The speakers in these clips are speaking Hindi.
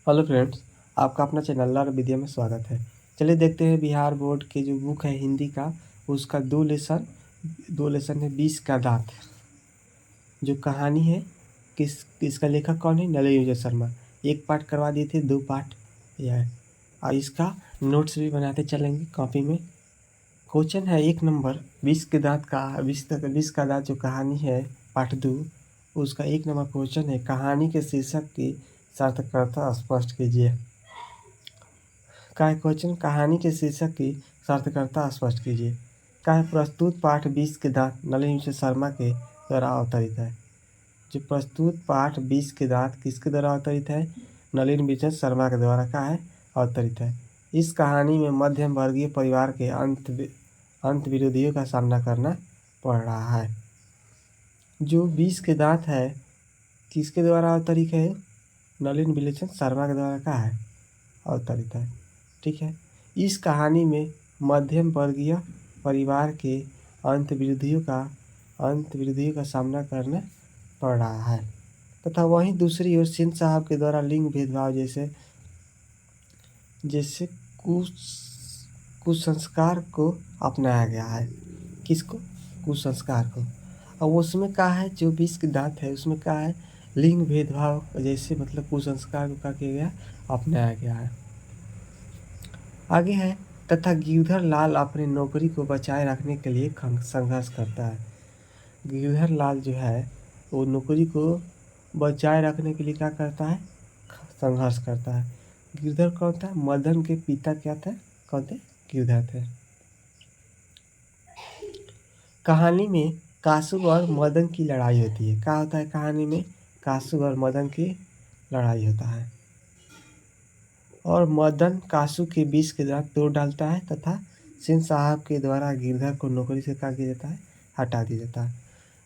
हेलो फ्रेंड्स, आपका अपना चैनल लर्न विद्या में स्वागत है। चलिए देखते हैं बिहार बोर्ड के जो बुक है हिंदी का, उसका दो लेसन है 20 का दांत। जो कहानी है इसका लेखक कौन है? नलिनी विजय शर्मा। एक पार्ट करवा दिए थे, 2 पार्ट यह है। और इसका नोट्स भी बनाते चलेंगे कॉपी में। क्वेश्चन है 1 नंबर 20 के दांत का 20 का दांत जो कहानी है पार्ट 2, उसका 1 नंबर क्वेश्चन है, कहानी के शीर्षक की सार्थकता स्पष्ट कीजिए। का है क्वेश्चन, कहानी के शीर्षक की सार्थकता स्पष्ट कीजिए। का है प्रस्तुत पाठ 20 के दांत नलिनी विजय शर्मा के द्वारा अवतरित है। जो प्रस्तुत पाठ 20 के दांत किसके द्वारा अवतरित है? नलिनी विजय शर्मा के द्वारा का है अवतरित है। इस कहानी में मध्यम वर्गीय परिवार के अंत विरोधियों का सामना करना पड़ रहा है। जो 20 के दांत है किसके द्वारा अवतरित है? नलिनी विजय शर्मा के द्वारा का है अवतरित है। ठीक है। इस कहानी में मध्यम वर्गीय परिवार के अंत विरोधियों का सामना करना पड़ रहा है तथा वहीं दूसरी ओर सिंह साहब के द्वारा लिंग भेदभाव जैसे जैसे कुसंस्कार को अपनाया गया है। किसको? कुसंस्कार को। और उसमें क्या है, जो 20 के दांत है उसमें क्या है, लिंग भेदभाव जैसे मतलब कुसंस्कार को क्या किया गया, अपनाया गया है। आगे है, तथा गिरधर लाल अपनी नौकरी को बचाए रखने के लिए संघर्ष करता है। गिरधर लाल जो है वो नौकरी को बचाए रखने के लिए क्या करता है? संघर्ष करता है। गिरधर कौन था? मदन के पिता क्या थे? कौन थे? गिरधर थे। कहानी में कासू और मदन की लड़ाई होती है। क्या होता है कहानी में? कासू और मदन की लड़ाई होता है और मदन कासू के 20 के दांत तोड़ डालता है तथा सिंह साहब के द्वारा गिरधर को नौकरी से क्या किया जाता है? हटा दिया जाता है।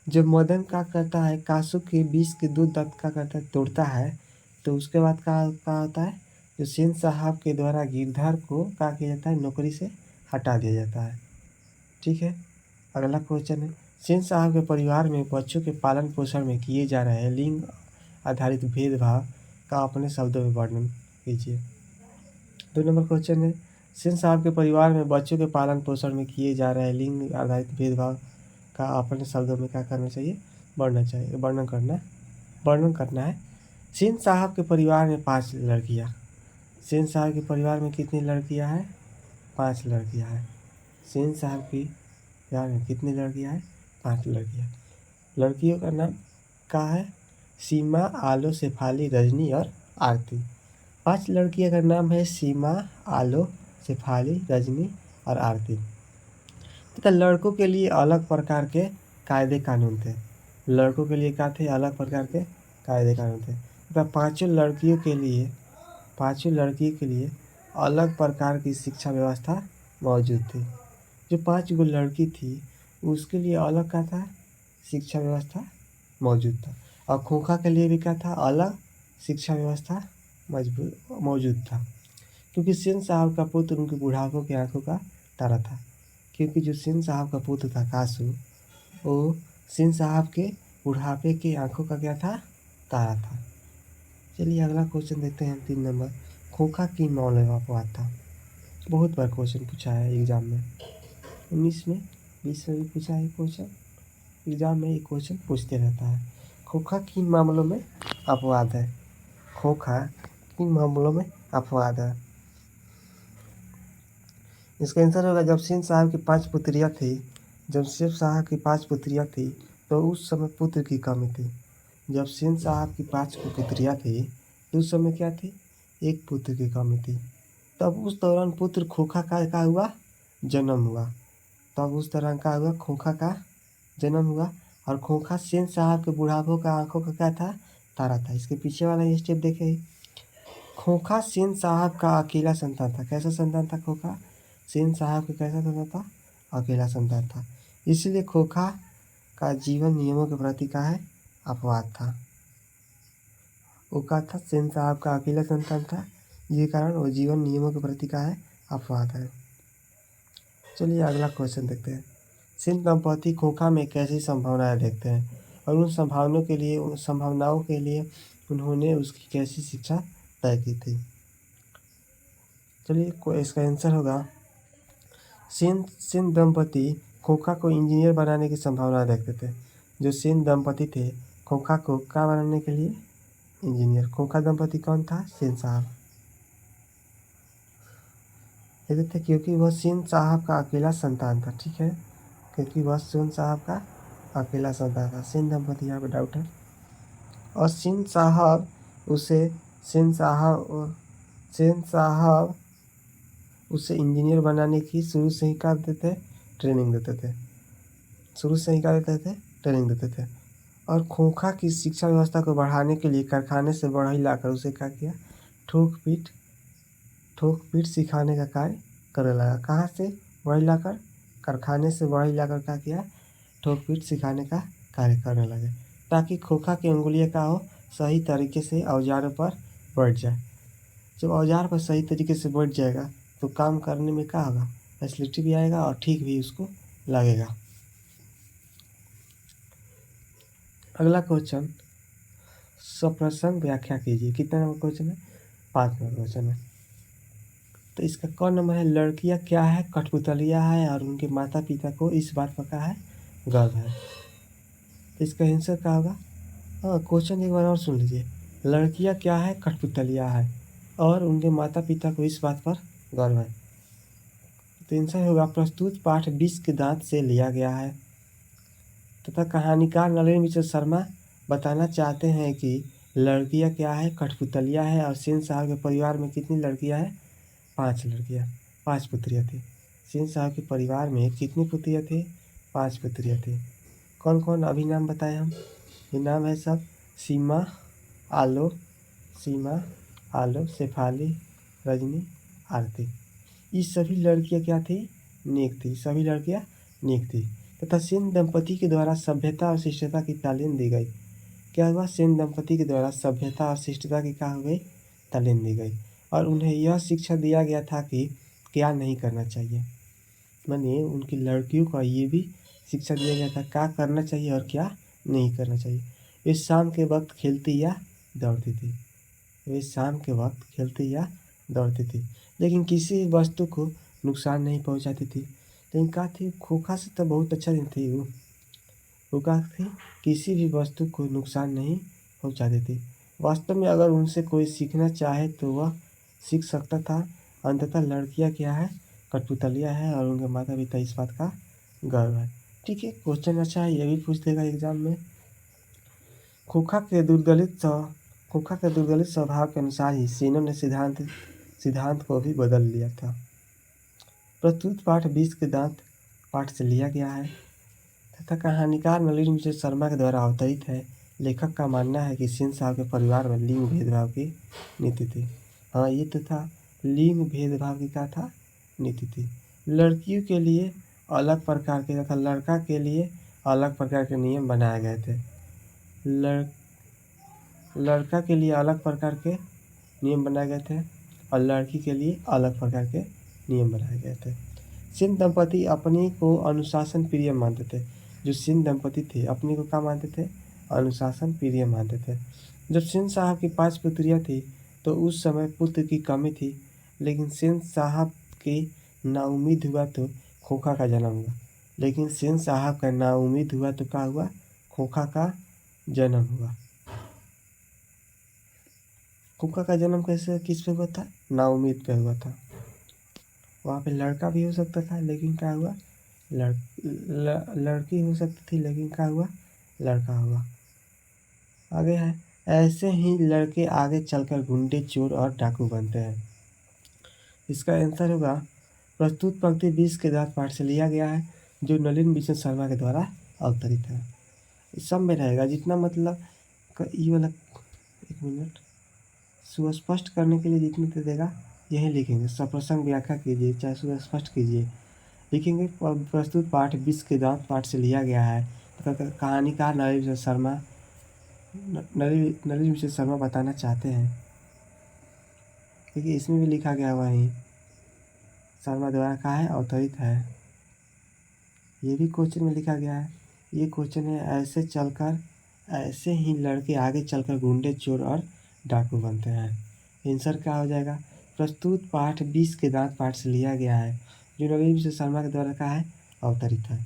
जब मदन क्या करता है, कासू के 20 के 2 दांत क्या करता है? तोड़ता है। तो उसके बाद क्या होता है, जो सिंह साहब के द्वारा गिरधर को क्या किया जाता है? नौकरी से हटा दिया जाता है। ठीक है। अगला क्वेश्चन है, सिंह साहब के परिवार में बच्चों के पालन पोषण में किए जा रहे लिंग आधारित भेदभाव का अपने शब्दों में वर्णन कीजिए। 2 नंबर क्वेश्चन है, सिंह साहब के परिवार में बच्चों के पालन पोषण में किए जा रहे लिंग आधारित भेदभाव का अपने शब्दों में क्या करना चाहिए? वर्णन करना है। सिंह साहब के परिवार में 5 लड़कियां। सिंह साहब के परिवार में कितनी लड़कियां हैं? 5 लड़कियां हैं। सिंह साहब की परिवार में कितनी लड़कियां हैं? 5 लड़कियां। लड़कियों का नाम क्या है? सीमा, आलो, शेफाली, रजनी और आरती। 5 लड़कियों का नाम है सीमा, आलो, शेफाली, रजनी और आरती। तथा लड़कों के लिए अलग प्रकार के कायदे कानून थे। लड़कों के लिए क्या थे? अलग प्रकार के कायदे कानून थे तथा पांचों लड़कियों के लिए अलग प्रकार की शिक्षा व्यवस्था मौजूद थी। जो 5 गो लड़की थी उसके लिए अलग क्या था? शिक्षा व्यवस्था मौजूद था। और खोखा के लिए भी क्या था? अलग शिक्षा व्यवस्था मौजूद था। क्योंकि सिंह साहब का पुत्र उनके बुढ़ापों की आंखों का तारा था। क्योंकि जो सिंह साहब का पुत्र था कासू, वो सिंह साहब के बुढ़ापे की आंखों का क्या था? तारा था। चलिए अगला क्वेश्चन देखते हैं 3 नंबर, खोखा किन मामले में अपवाद था? बहुत बार क्वेश्चन पूछा है एग्जाम में, 19 में 20 में भी पूछा है क्वेश्चन। एग्जाम में ये क्वेश्चन पूछते रहता है। खोखा किन मामलों में अपवाद है? खोखा किन मामलों में अपवाद है? इसका आंसर होगा, जब सिंह साहब की 5 पुत्रियां थी, तो उस समय पुत्र की कमी थी। जब सिंह साहब की 5 पुत्रियां थी तो उस समय क्या थी? एक पुत्र की कमी थी। तब उस दौरान पुत्र खोखा का हुआ जन्म हुआ। तब उस दौरान क्या हुआ? खोखा का जन्म हुआ। और खोखा सिंह साहब के बुढ़ापों का आंखों का क्या था? तारा था। इसके पीछे वाला ये स्टेप देखे, खोखा सिंह साहब का अकेला संतान था। कैसा संतान था खोखा? सिंह साहब का कैसा संतान था? अकेला संतान था। इसलिए खोखा का जीवन नियमों के प्रति का है अपवाद था। वो क्या था? सिंह साहब का अकेला संतान था, ये कारण वो जीवन नियमों के प्रति का है अपवाद है। चलिए अगला क्वेश्चन देखते हैं, सिंह दंपति खोखा में कैसी संभावनाएं देखते हैं और उन संभावनाओं के लिए उन्होंने उसकी कैसी शिक्षा तय की थी। चलिए इसका आंसर होगा सेन दंपति खोखा को इंजीनियर बनाने की संभावना देखते थे। जो सेन दंपति थे खोखा को क्या बनाने के लिए? इंजीनियर। खोखा दंपति कौन था? सेन साहब। कहते थे क्योंकि वह सेन साहब का अकेला संतान था। ठीक है, क्योंकि वह सेन साहब का अकेला संतान था। सेन दंपति यहाँ पे डाउट है। और सेन साहब उसे इंजीनियर बनाने की शुरू से ही क्या देते थे? ट्रेनिंग देते थे। शुरू से ही क्या देते थे? ट्रेनिंग देते थे। और खोखा की शिक्षा व्यवस्था को बढ़ाने के लिए कारखाने से बढ़ई लाकर उसे क्या किया? ठोक पीट सिखाने का कार्य करने लगा। कहाँ से बढ़ई लाकर? कारखाने से बढ़ई लाकर क्या किया? ठोक पीट सिखाने का कार्य करने लगे, ताकि खोखा की उंगलियां क्या हो? सही तरीके से औजारों पर बैठ जाए। जब औजार पर सही तरीके से बैठ जाएगा तो काम करने में क्या होगा? फैसिलिटी भी आएगा और ठीक भी उसको लगेगा। अगला क्वेश्चन, सप्रसंग व्याख्या कीजिए। कितना नंबर क्वेश्चन है? 5 नंबर क्वेश्चन है। तो इसका कौन नंबर है? लड़कियां क्या है? कठपुतलियां है और उनके माता पिता को इस बात पर क्या है? गर्व है। तो इसका आंसर क्या होगा? हाँ, क्वेश्चन एक बार और सुन लीजिए। लड़कियां क्या है? कठपुतलियां है और उनके माता पिता को इस बात पर गर्व है। तो आंसर होगा प्रस्तुत पाठ 20 के दांत से लिया गया है तथा कहानीकार नलिनी मिश्र शर्मा बताना चाहते हैं कि लड़कियां क्या है? कठपुतलियां है और सेन साहब के परिवार में कितनी लड़कियां हैं? 5 लड़कियां, 5 पुत्रियां थी। सेन साहब के परिवार में कितनी पुत्रियां थी? 5 पुत्रियां थी। कौन कौन अभी नाम बताए हम? ये नाम है सब सीमा, आलो, शेफाली, रजनी, आरती। ये सभी लड़कियां क्या थी? नेक थी। सभी लड़कियां नेक थी तथा सेन दंपति के द्वारा सभ्यता और शिष्टता की तालीम दी गई। क्या हुआ? सेन दंपति के द्वारा सभ्यता और शिष्टता की क्या हो गई? तालीम दी गई और उन्हें यह शिक्षा दिया गया था कि क्या नहीं करना चाहिए। मानिए उनकी लड़कियों को ये भी शिक्षा दिया गया था क्या करना चाहिए और क्या नहीं करना चाहिए। वे शाम के वक्त खेलती या दौड़ती थी। वे शाम के वक्त खेलती या दौड़ती थी, लेकिन किसी वस्तु को नुकसान नहीं पहुंचाती थी। लेकिन क्या थी? खोखा से तो बहुत अच्छा दिन थी वो क्या थी? किसी भी वस्तु को नुकसान नहीं पहुंचाती थी। वास्तव में अगर उनसे कोई सीखना चाहे तो वह सीख सकता था। अंततः लड़कियां क्या है? कठपुतलियां है और उनके माता पिता इस बात का गर्व है। ठीक है, क्वेश्चन अच्छा है, ये भी पूछ देगा एग्जाम में। खोखा के दुर्दलित स्वभाव के अनुसार ही सेनों ने सिद्धांत को भी बदल लिया था। प्रस्तुत पाठ 20 के दांत पाठ से लिया गया है तथा कहानीकार नलिनी मिश्र शर्मा के द्वारा अवतरित है। लेखक का मानना है कि सेन साहब के परिवार में लिंग भेदभाव की नीति थी। हाँ, ये तो था, लिंग भेदभाव की क्या था? नीति थी। लड़कियों के लिए अलग प्रकार के तथा लड़का के लिए अलग प्रकार के नियम बनाए गए थे। लड़का के लिए अलग प्रकार के नियम बनाए गए थे और लड़की के लिए अलग प्रकार के नियम बनाए गए थे। सेन दंपति अपने को अनुशासन प्रिय मानते थे। जो सेन दंपति थे अपने को क्या मानते थे? अनुशासन प्रिय मानते थे। जब सेन साहब की 5 पुत्रियां थी तो उस समय पुत्र की कमी थी, लेकिन सेन साहब के नाउम्मीद हुआ तो खोखा का जन्म हुआ। लेकिन सेन साहब का नाउम्मीद हुआ तो क्या हुआ? खोखा का जन्म हुआ। खोखा का जन्म कैसे किस पे हुआ था? नाउम्मीद पे हुआ था। वहाँ पे लड़का भी हो सकता था लेकिन क्या हुआ? लड़की हो सकती थी लेकिन क्या हुआ? लड़का हुआ। आगे है, ऐसे ही लड़के आगे चलकर गुंडे, चोर और डाकू बनते हैं। इसका आंसर होगा प्रस्तुत पंक्ति 20 के दांत पाठ से लिया गया है, जो नलिनी मिश्र शर्मा के द्वारा अवतरित है। इस सब में रहेगा जितना मतलब ये वाला, एक मिनट, सुस्पष्ट करने के लिए जितने दे देगा यही लिखेंगे। सप्रसंग व्याख्या कीजिए चाहे सुस्पष्ट कीजिए, लिखेंगे। प्रस्तुत पाठ 20 के दांत पाठ से लिया गया है तथा कहानीकार नलिनी मिश्र शर्मा बताना चाहते हैं। देखिए इसमें भी लिखा गया हुआ ही शर्मा द्वारा कहा है अवतरित है। ये भी क्वेश्चन में लिखा गया है। ये क्वेश्चन है, ऐसे ही लड़के आगे चलकर गुंडे, चोर और डाकू बनते हैं। आंसर क्या हो जाएगा? प्रस्तुत पाठ 20 के दांत पाठ से लिया गया है, जो नलिनी मिश्र शर्मा के द्वारा कहा है अवतरित है।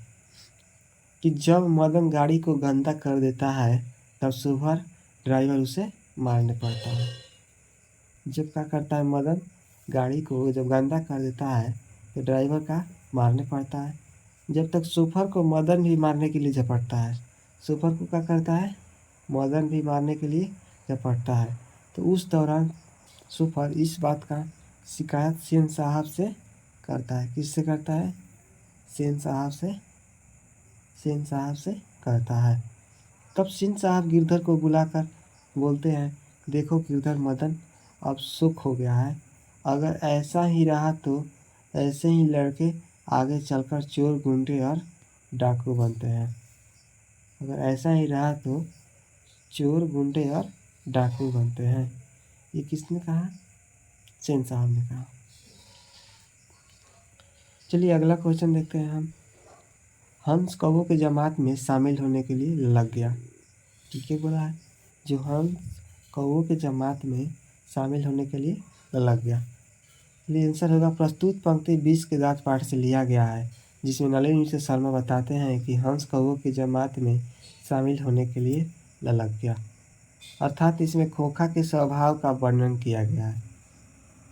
कि जब मदन गाड़ी को गंदा कर देता है तब सुभर ड्राइवर उसे मारने पड़ता है। जब क्या करता है मदन गाड़ी को जब गंदा कर देता है तो ड्राइवर का मारने पड़ता है। जब तक सुफर को मदन भी मारने के लिए झपटता है। सुफर को क्या करता है? मदन भी मारने के लिए झपटता है। तो उस दौरान सुफर इस बात का शिकायत सेन साहब से करता है। किससे करता है? सेन साहब से करता है। तब सेन साहब गिरधर को बुलाकर बोलते हैं, देखो गिरधर, मदन अब सुख हो गया है। अगर ऐसा ही रहा तो ऐसे ही लड़के आगे चलकर चोर, गुंडे और डाकू बनते हैं। अगर ऐसा ही रहा तो चोर, गुंडे और डाकू बनते हैं। ये किसने कहा? सेन साहब ने कहा। चलिए अगला क्वेश्चन देखते हैं हम। हंस कौवों के जमात में शामिल होने के लिए लग गया। ठीक है बोला है, जो हंस कौवों के जमात में शामिल होने के लिए लग गया। चलिए आंसर होगा प्रस्तुत पंक्ति 20 के दांत पाठ से लिया गया है, जिसमें नलिनी मिश्र शर्मा बताते हैं कि हंस कौवों की जमात में शामिल होने के लिए लग गया। अर्थात इसमें खोखा के स्वभाव का वर्णन किया गया है।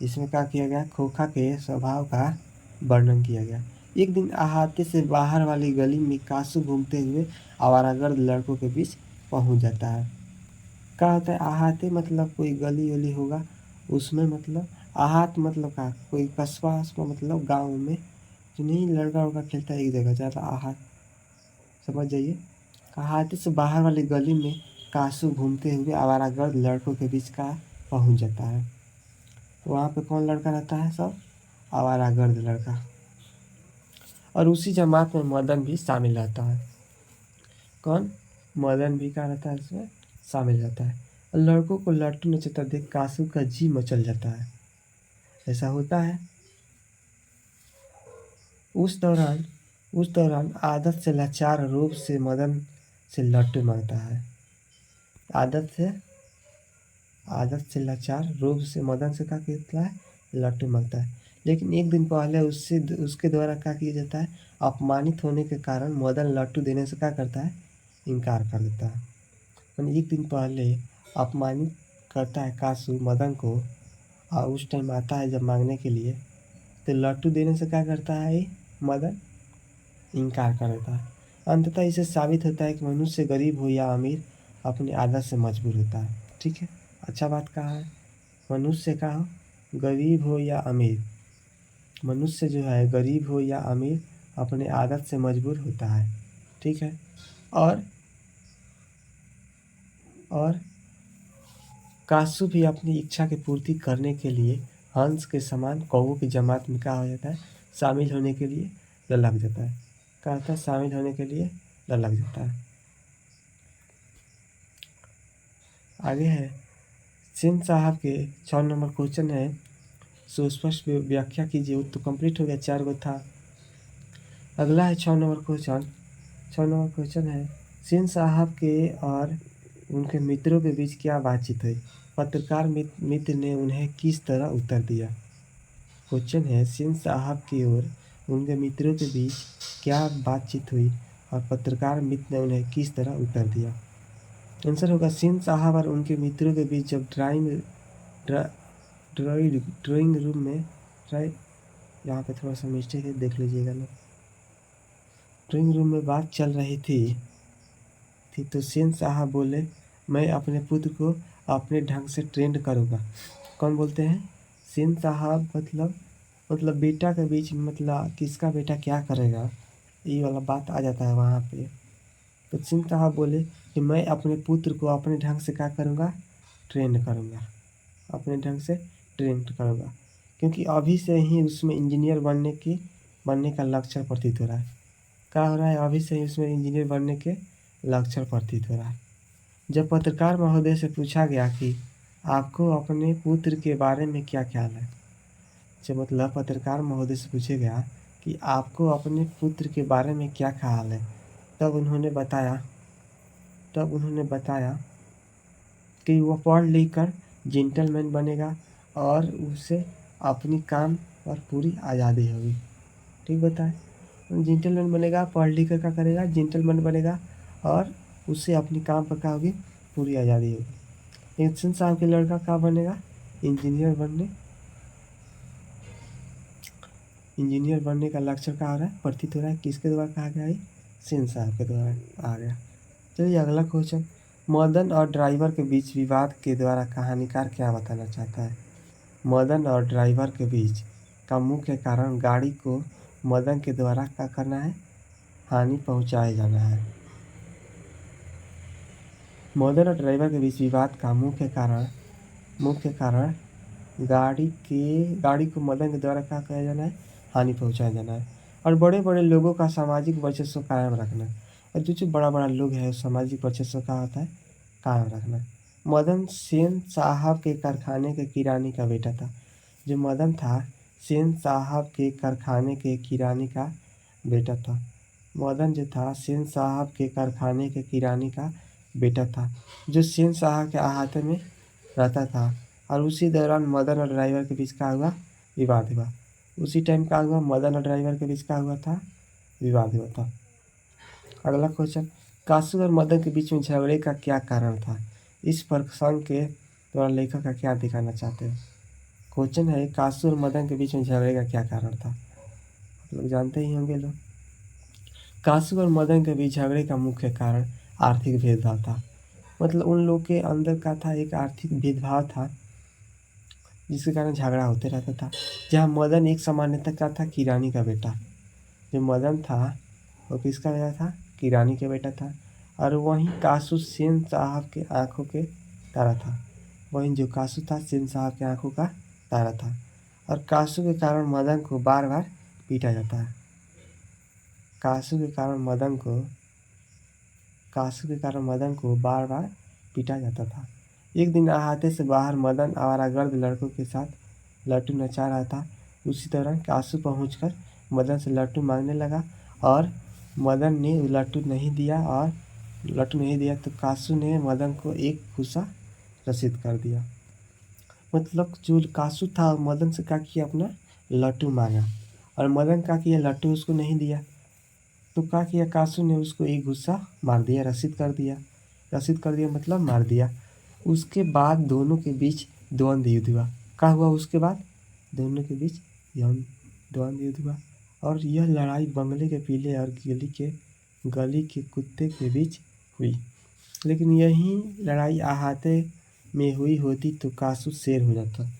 इसमें क्या किया गया? खोखा के स्वभाव का वर्णन किया गया। एक दिन अहाते से बाहर वाली गली में कासू घूमते हुए आवारागर्द लड़कों के बीच पहुंच जाता है। क्या होता है अहाते? मतलब कोई गली वली होगा उसमें, मतलब आहात मतलब का कोई कस्बा वस्बा, मतलब गाँव में जो नहीं लड़का उड़का खेलता है एक जगह ज़्यादा आहात, समझ जाइए। अहाते से बाहर वाली गली में कासू घूमते हुए आवारागर्द लड़कों के बीच का पहुंच जाता है। तो वहाँ पे कौन लड़का रहता है? सब आवारागर्द लड़का। और उसी जमात में मदन भी शामिल रहता है। कौन? मदन भी क्या रहता है? इसमें शामिल रहता है। और लड़कों को लट्टू नचता देख कासू का जी मचल जाता है। ऐसा होता है। उस दौरान आदत से लाचार रूप से मदन से लट्टू मांगता है। आदत से लाचार रूप से मदन से क्या कहता है? लट्टू मांगता है। लेकिन एक दिन पहले उसके द्वारा क्या किया जाता है? अपमानित होने के कारण मदन लट्टू देने से क्या करता है? इनकार कर देता है। यानी एक दिन पहले अपमानित करता है कासू मदन को, और उस टाइम आता है जब मांगने के लिए तो लट्टू देने से क्या करता है? मदन इनकार कर देता है। अंततः इसे साबित होता है कि मनुष्य गरीब हो या अमीर अपनी आदत से मजबूर होता है। ठीक है, अच्छा बात कहा है। मनुष्य का हो, गरीब हो या अमीर, मनुष्य जो है गरीब हो या अमीर अपने आदत से मजबूर होता है। ठीक है। और कासू भी अपनी इच्छा की पूर्ति करने के लिए हंस के समान कौवों की जमात में क्या हो जाता है? शामिल होने के लिए लग जाता है। क्या होता है? शामिल होने के लिए लग जाता है। आगे है सिंह साहब के 6 नंबर क्वेश्चन है, सुस्पष्ट व्याख्या कीजिए। वो तो कंप्लीट हो गया, 4 गो था। अगला है 6 नंबर क्वेश्चन। 6 नंबर क्वेश्चन है सिंह साहब के और उनके मित्रों के बीच क्या बातचीत हुई? पत्रकार मित्र ने उन्हें किस तरह उत्तर दिया? क्वेश्चन है सिंह साहब की ओर उनके मित्रों के बीच क्या बातचीत हुई और पत्रकार मित्र ने उन्हें किस तरह उत्तर दिया? आंसर होगा सिंह साहब और उनके मित्रों के बीच जब ड्राइंग रूम में यहाँ पे थोड़ा सा मिस्टेक है, देख लीजिएगा ना। ड्राइंग रूम में बात चल रही थी तो सिंह साहब बोले, मैं अपने पुत्र को अपने ढंग से ट्रेंड करूँगा। कौन बोलते हैं? सिंह साहब। मतलब बेटा के बीच में, मतलब किसका बेटा क्या करेगा, ये वाला बात आ जाता है वहाँ पे। तो सिंह साहब बोले कि मैं अपने पुत्र को अपने ढंग से क्या करूँगा? ट्रेंड करूँगा। अपने ढंग से ट्रेंड करूँगा, क्योंकि अभी से ही उसमें इंजीनियर बनने का लक्षण प्रतीत हो रहा है। क्या हो रहा है? अभी से ही उसमें इंजीनियर बनने के लक्षण प्रतीत हो रहा है। जब पत्रकार महोदय से पूछा गया कि आपको अपने पुत्र के बारे में क्या ख्याल है, जब मतलब पत्रकार महोदय से पूछा गया कि आपको अपने पुत्र के बारे में क्या ख्याल है, तब उन्होंने बताया कि वह पढ़ लिख कर जेंटलमैन बनेगा और उसे अपनी काम पर पूरी आज़ादी होगी। ठीक बताए। जेंटलमैन बनेगा, पढ़ लिख कर क्या करेगा, जेंटलमैन बनेगा और उसे अपनी काम पर क्या होगी, पूरी आज़ादी होगी। एक सेन साहब के लड़का क्या बनेगा, इंजीनियर बनने का लक्ष्य क्या आ रहा है, प्रतीत हो रहा है, किसके द्वारा कहा गया है, सेन साहब के द्वारा आ गया। चलिए अगला क्वेश्चन, मदन और ड्राइवर के बीच विवाद के द्वारा कहानीकार क्या बताना चाहता है। मदन और ड्राइवर के बीच का मुख्य कारण गाड़ी को मदन के द्वारा क्या करना है, हानि पहुंचाए जाना है। मदन और ड्राइवर के बीच विवाद का मुख्य कारण गाड़ी को मदन के द्वारा क्या किया जाना है, हानि पहुंचाया जाना है। और बड़े बड़े लोगों का सामाजिक वर्चस्व कायम रखना। और जो बड़ा बड़ा लोग है सामाजिक वर्चस्व का होता है कायम रखना। मदन सेन साहब के कारखाने के किरानी का बेटा था। जो मदन था सेन साहब के कारखाने के किरानी का बेटा था। मदन जो था सेन साहब के कारखाने के किरानी का बेटा था, जो सेन साहब के अहाते में रहता था। और उसी दौरान मदन और ड्राइवर के बीच क्या हुआ, विवाद हुआ। उसी टाइम क्या हुआ, मदन और ड्राइवर के बीच क्या हुआ था, विवाद हुआ था। अगला क्वेश्चन, कासू और मदन के बीच में झगड़े का क्या कारण था। इस प्रसंग के द्वारा लेखक का क्या दिखाना चाहते हैं। क्वेश्चन है, कासू और मदन के बीच में झगड़े का क्या कारण था। लोग जानते ही होंगे लोग। कासू और मदन के बीच झगड़े का मुख्य कारण आर्थिक भेदभाव था। मतलब उन लोग के अंदर का था एक आर्थिक भेदभाव था, जिसके कारण झगड़ा होते रहता था। जहाँ मदन एक सामान्यतः का था किरानी का बेटा। जो मदन था वो किसका बेटा था, किरानी का बेटा था। और वहीं कासू सेन साहब के आंखों के तारा था। वहीं जो कासू था सेन साहब के आंखों का तारा था। और कासू के कारण मदन को बार बार पीटा जाता है। कासू के कारण मदन को बार बार पीटा जाता था। एक दिन अहाते से बाहर मदन आवारागर्द लड़कों के साथ लट्टू नचा रहा था। उसी दौरान कासू पहुंचकर मदन से लट्टू मांगने लगा और मदन ने लट्टू नहीं दिया तो कासू ने मदन को एक गुस्सा रसीद कर दिया। मतलब जो कासू था मदन से क्या किया, अपना लट्टू मांगा और मदन क्या किया, लट्टू उसको नहीं दिया। तो क्या किया, कासू ने उसको एक गुस्सा मार दिया, रसीद कर दिया मतलब मार दिया। उसके बाद दोनों के बीच द्वंद्व युद्ध हुआ। क्या हुआ उसके बाद, दोनों के बीच द्वंद्व युद्ध हुआ। और यह लड़ाई बंगले के पीले और गली के कुत्ते के बीच हुई। लेकिन यही लड़ाई अहाते में हुई होती तो कासू शेर हो जाता।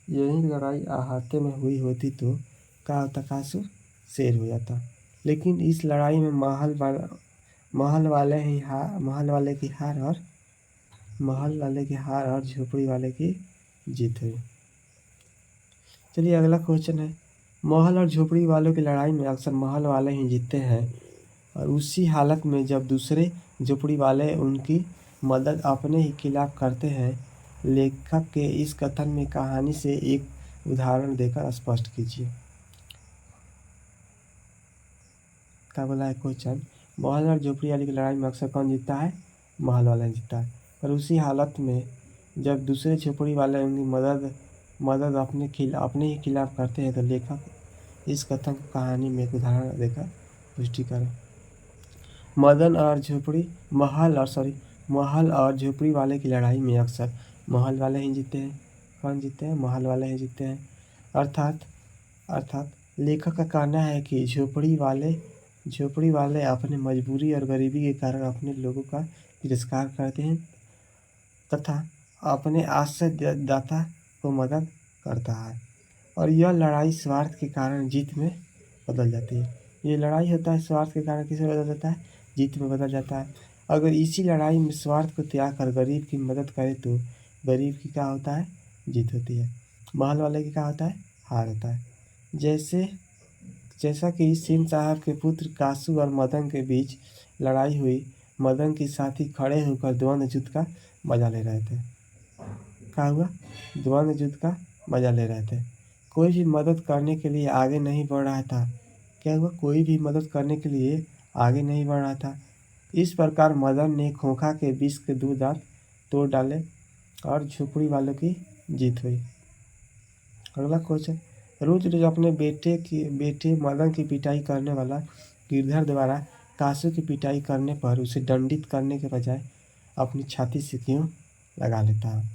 यही लड़ाई अहाते में हुई होती तो क्या होता, कासू शेर हो जाता। लेकिन इस लड़ाई में महल वाले की हार और झोपड़ी वाले की जीत हुई। चलिए अगला क्वेश्चन है, महल और झोपड़ी वालों की लड़ाई में अक्सर महल वाले ही जीतते हैं। और उसी हालत में जब दूसरे झोपड़ी वाले उनकी मदद अपने ही खिलाफ करते हैं। लेखक के इस कथन में कहानी से एक उदाहरण देकर स्पष्ट कीजिए। क्या बोला है क्वेश्चन, महल और झोपड़ी वाली की लड़ाई में अक्सर कौन जीतता है, महल वाला जीतता है। पर उसी हालत में जब दूसरे झोपड़ी वाले उनकी मदद अपने ही खिलाफ करते हैं तो लेखक इस कथन को कहानी में एक उदाहरण देकर पुष्टि करें। महल और झोपड़ी वाले की लड़ाई में अक्सर महल वाले ही जीतते हैं। कौन जीतते हैं, महल वाले ही जीतते हैं। अर्थात लेखक का कहना है कि झोपड़ी वाले अपने मजबूरी और गरीबी के कारण अपने लोगों का तिरस्कार करते हैं तथा अपने आश्रयदाता को मदद करता है। और यह लड़ाई स्वार्थ के कारण जीत में बदल जाती है। ये लड़ाई होता है स्वार्थ के कारण किसे बदल जाता है, जीत में बदल जाता है। अगर इसी लड़ाई में स्वार्थ को त्याग कर गरीब की मदद करे तो गरीब की क्या होता है, जीत होती है। महल वाले की क्या होता है, हार होता है। जैसा कि सेन साहब के पुत्र कासू और मदन के बीच लड़ाई हुई, मदन के साथी खड़े होकर द्वंद्व युद्ध का मजा ले रहे थे। क्या हुआ, द्वंद्व युद्ध का मजा ले रहे थे। कोई भी मदद करने के लिए आगे नहीं बढ़ रहा था। क्या हुआ, कोई भी मदद करने के लिए आगे नहीं बढ़ रहा था। इस प्रकार मदन ने खोखा के विष के 2 दांत तोड़ डाले और झोपड़ी वालों की जीत हुई। अगला क्वेश्चन, रोज रोज अपने बेटे मदन की पिटाई करने वाला गिरधर द्वारा कासू की पिटाई करने पर उसे दंडित करने के बजाय अपनी छाती से क्यों लगा लेता है?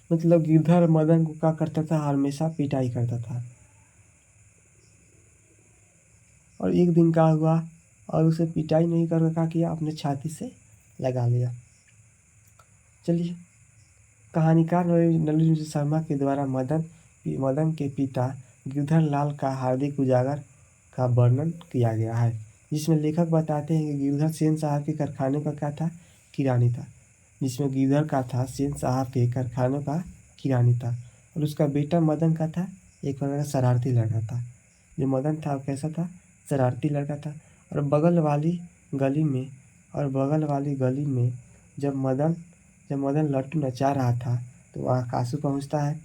मतलब गिरधर मदन को क्या करता था, हमेशा पिटाई करता था, और एक दिन क्या हुआ, और उसे पिटाई नहीं कर क्या किया, अपने छाती से लगा लिया। चलिए, कहानीकार नलिनी शर्मा के द्वारा मदन के पिता गिरधर लाल का हार्दिक उजागर का वर्णन किया गया है, जिसमें लेखक बताते हैं कि गिरधर सेन साहब के कारखाने का क्या था, किरानी था। जिसमें गिरधर का था सेन साहब के कारखानों का किरानी था, और उसका बेटा मदन का था एक प्रकार का शरारती लड़का था। जो मदन था वो कैसा था, शरारती लड़का था। और बगल वाली गली में जब मदन लट्टू नचा रहा था तो वहाँ कासू पहुँचता है,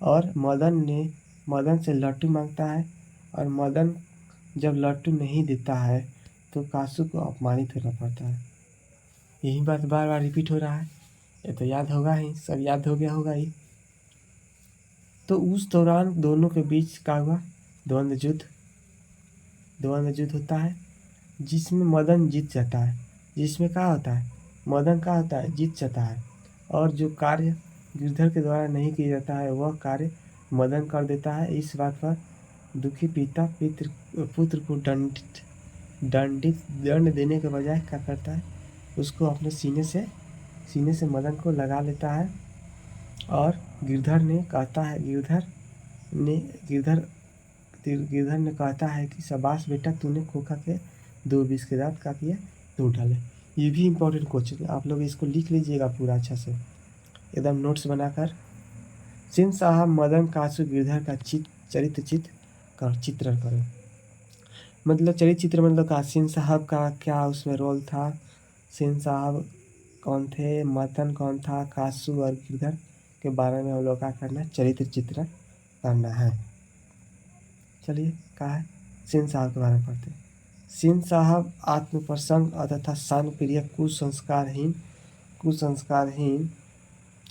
और मदन से लट्टू मांगता है, और मदन जब लट्टू नहीं देता है तो कासू को अपमानित होना पड़ता है। यही बात बार बार रिपीट हो रहा है, ये तो याद होगा ही, सब याद हो गया होगा ही। तो उस दौरान दोनों के बीच क्या हुआ, द्वंद्व युद्ध होता है, जिसमें मदन जीत जाता है। जिसमें क्या होता है, मदन क्या होता है, जीत जाता है, और जो कार्य गिरधर के द्वारा नहीं किया जाता है वह कार्य मदन कर देता है। इस बात पर दुखी पिता पुत्र को दंड देने के बजाय क्या करता है, उसको अपने सीने से मदन को लगा लेता है। और गिरधर ने कहता है कि शाबाश बेटा, तूने खोखा के 2 बीस के दांत का किया तोड़ डाले। ये भी इम्पोर्टेंट क्वेश्चन है, आप लोग इसको लिख लीजिएगा पूरा अच्छा से एकदम नोट्स बनाकर। सेन साहब मदन कासू गिरधर का चित्रण करें। मतलब चरित्र मतलब का सेन साहब का क्या उसमें रोल था, सेन साहब कौन थे, मदन कौन था, कासू और गिरधर के बारे में हम लोग क्या करना है, चरित्र चित्रण करना है। चलिए, कहा है सेन साहब के बारे में पढ़ते हैं। सेन साहब आत्मप्रसंग तथा शान प्रिय कुसंस्कारहीन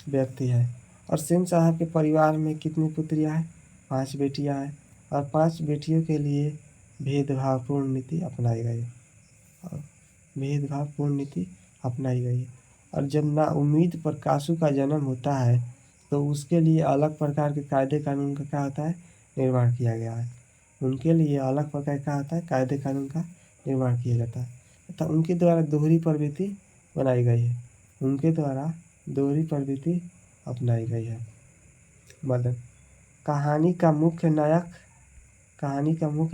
व्यक्ति है। और सेन साहब के परिवार में कितनी पुत्रियां हैं, 5 बेटियां हैं, और 5 बेटियों के लिए भेदभावपूर्ण नीति अपनाई गई है। और जब ना उम्मीद पर कासू का जन्म होता है तो उसके लिए अलग प्रकार के कायदे कानून का क्या होता है, निर्माण किया गया है। उनके लिए अलग प्रकार का होता है, कायदे कानून का निर्माण किया जाता है तथा उनके द्वारा दोहरी प्रवृत्ति बनाई गई है। उनके द्वारा दोहरी प्रवृत्ति अपनाई गई है। मदन, कहानी का मुख्य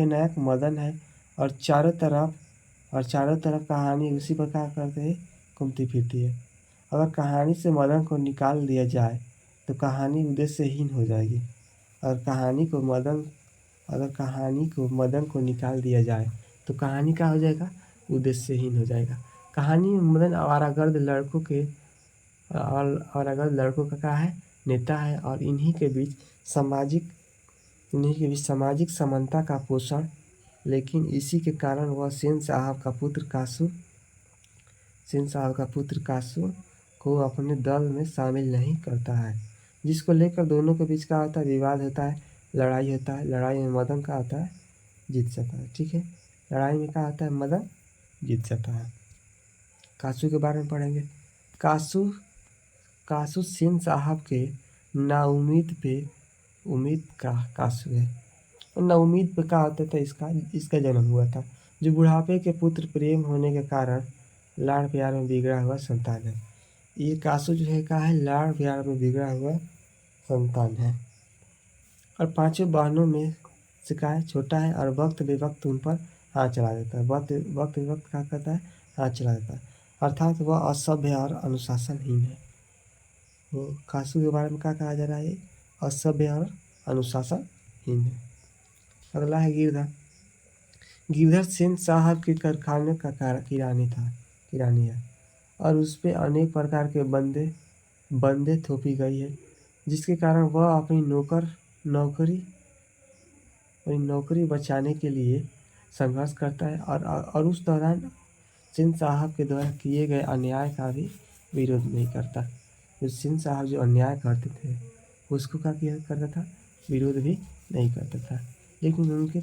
नायक मदन है, और चारों तरफ कहानी उसी प्रकार करते ही घूमती फिरती है। अगर कहानी से मदन को निकाल दिया जाए तो कहानी उद्देश्यहीन हो जाएगी। अगर कहानी को मदन को निकाल दिया जाए तो कहानी क्या हो जाएगा, उद्देश्यहीन हो जाएगा। कहानी में मदन आवारागर्द लड़कों का क्या है, नेता है, और इन्हीं के बीच सामाजिक समानता का पोषण, लेकिन इसी के कारण वह सेन साहब का पुत्र कासू को अपने दल में शामिल नहीं करता है, जिसको लेकर दोनों के बीच क्या होता है, विवाद होता है, लड़ाई होता है। लड़ाई में मदन का होता है, जीत जाता है। ठीक है, लड़ाई में क्या होता है, मदन जीत जाता है। कासू के बारे में पढ़ेंगे। कासू सेन साहब के नाउम्मीद पे उम्मीद का कासू है। नाउम्मीद पे क्या होता था, इसका जन्म हुआ था, जो बुढ़ापे के पुत्र प्रेम होने के कारण लाड़ प्यार में बिगड़ा हुआ संतान है। ये कासू जो है क्या है, लाड़ प्यार में बिगड़ा हुआ संतान है, और 5 बहनों में से क्या है, छोटा है, और वक्त बेवक्त उन पर हाथ चला देता है। वक्त बेवक्त क्या करता है, हाथ चला देता है, अर्थात वह असभ्य और अनुशासनहीन है। वो कासू के बारे में क्या कहा जा रहा है, असभ्य और अनुशासनहीन है। अगला है गिरधर सेन साहब के कारखाने का किरानी है, और उस पे अनेक प्रकार के बंदे थोपी गई है, जिसके कारण वह अपनी नौकरी बचाने के लिए संघर्ष करता है, और उस दौरान सेन साहब के द्वारा किए गए अन्याय का भी विरोध नहीं करता। जो सेन साहब जो अन्याय करते थे उसको क्या किया करता था, विरोध भी नहीं करता था, लेकिन उनके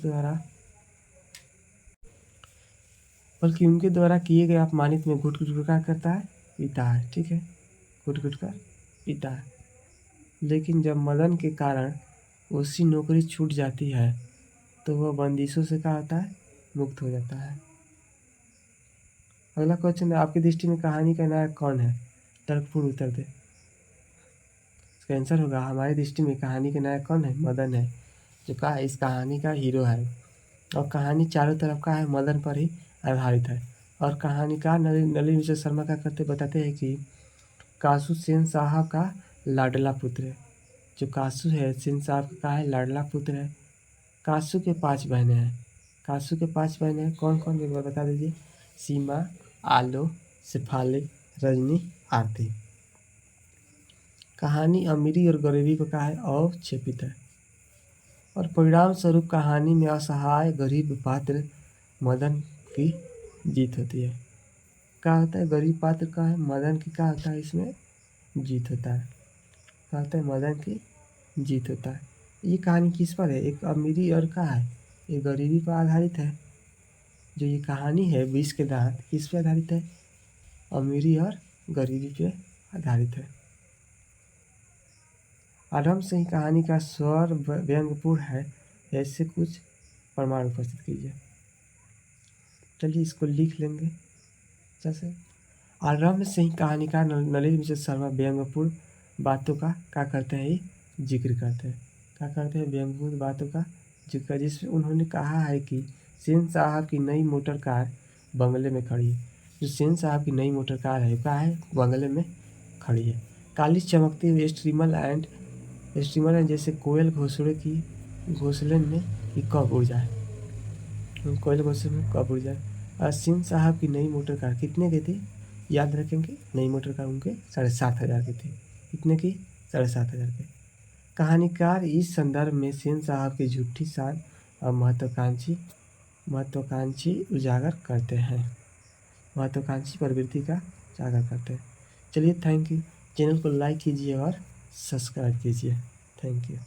द्वारा किए गए अपमानित में घुट घुट कर करता है, पीता है। ठीक है, घुट घुट कर पीता है। लेकिन जब मदन के कारण उसकी नौकरी छूट जाती है तो वह बंदिशों से क्या होता है, मुक्त हो जाता है। अगला क्वेश्चन है, आपकी दृष्टि में कहानी का नायक कौन है? तर्कपूर्ण उत्तर दे। इसका आंसर होगा, हमारी दृष्टि में कहानी का नायक कौन है? मदन है, जो का इस कहानी का हीरो है। और कहानी चारों तरफ का है, मदन पर ही आधारित है। और कहानीकार नलिन विजय शर्मा क्या करते बताते हैं कि कासू सेन साहब का लाडला पुत्र है। जो कासू है सेन साहब का है लाडला पुत्र है। कासू के 5 बहनें हैं। कासू के 5 बहनें हैं, कौन कौन, एक बार बता दीजिए। सीमा, आलो, शेफाली, रजनी, आरती। कहानी अमीरी और गरीबी को कहा है अवक्षेपित है। और परिणाम स्वरूप कहानी में असहाय गरीब पात्र मदन की जीत होती है। क्या होता है, गरीब पात्र का है, मदन की क्या होता है, इसमें जीत होता है। क्या होता है, मदन की जीत होता है। ये कहानी किस पर है? एक अमीरी और क्या है, ये गरीबी पर आधारित है। जो ये कहानी है 20 के दांत, किस पे आधारित है? अमीरी और गरीबी पे आधारित है। आरंभ से ही कहानी का स्वर व्यंग्यपूर्ण है, ऐसे कुछ प्रमाण उपस्थित कीजिए। चलिए इसको लिख लेंगे। जैसे आरंभ से ही कहानीकार नलिन विजय शर्मा व्यंग्यपूर्ण बातों का क्या करते हैं, जिक्र करते हैं। क्या करते हैं, व्यंग्यपूर्ण बातों का जिक्र, जिसमें उन्होंने कहा है कि सेन साहब की नई मोटर कार बंगले में खड़ी है। जो सेन साहब की नई मोटर कार है, क्या है, बंगले में खड़ी है। काली चमकती हुई स्टीमर है, जैसे कोयल घोंसले में कि कब उड़ जाए। कोयल घोंसले में कब उड़ जाए। और सेन साहब की नई मोटर कार कितने की थी, याद रखेंगे, नई मोटर कार उनके 7,500 की थी। कितने की, 7,500 की। कहानीकार इस संदर्भ में सेन साहब की झूठी शान और महत्वाकांक्षी उजागर करते हैं। महत्वाकांक्षी प्रवृत्ति का उजागर करते हैं। चलिए, थैंक यू। चैनल को लाइक कीजिए और सब्सक्राइब कीजिए। Thank you.